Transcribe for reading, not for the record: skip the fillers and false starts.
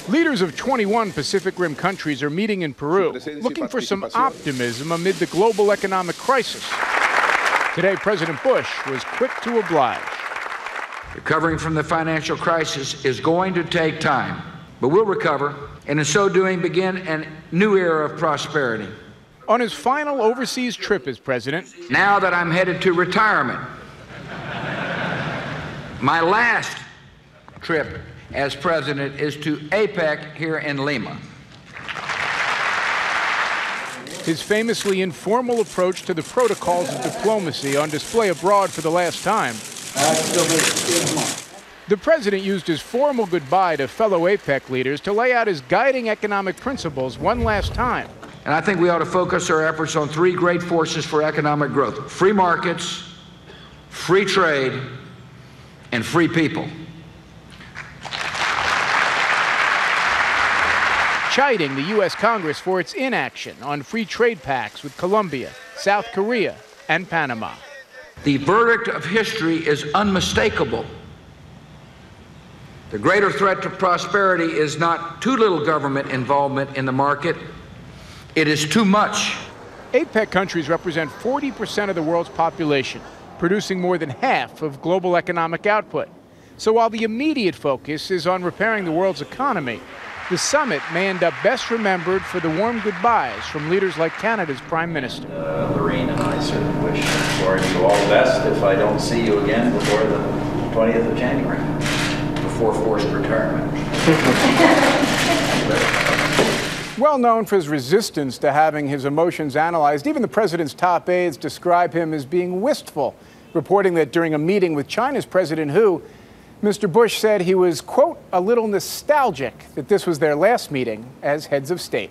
Leaders of 21 Pacific Rim countries are meeting in Peru, looking for some optimism amid the global economic crisis. Today, President Bush was quick to oblige. Recovering from the financial crisis is going to take time, but we'll recover, and in so doing, begin a new era of prosperity. On his final overseas trip as president, now that I'm headed to retirement, my last trip as president is to APEC here in Lima. His famously informal approach to the protocols of diplomacy on display abroad for the last time. The president used his formal goodbye to fellow APEC leaders to lay out his guiding economic principles one last time. And I think we ought to focus our efforts on three great forces for economic growth: free markets, free trade, and free people. Chiding the U.S. Congress for its inaction on free trade pacts with Colombia, South Korea, and Panama. The verdict of history is unmistakable. The greater threat to prosperity is not too little government involvement in the market, it is too much. APEC countries represent 40% of the world's population, producing more than half of global economic output. So while the immediate focus is on repairing the world's economy, the summit may end up best remembered for the warm goodbyes from leaders like Canada's Prime Minister. Lorraine and I certainly wish for you all the best if I don't see you again before the 20th of January, before forced retirement. Well known for his resistance to having his emotions analyzed, even the president's top aides describe him as being wistful, reporting that during a meeting with China's President Hu, Mr. Bush said he was, quote, a little nostalgic that this was their last meeting as heads of state.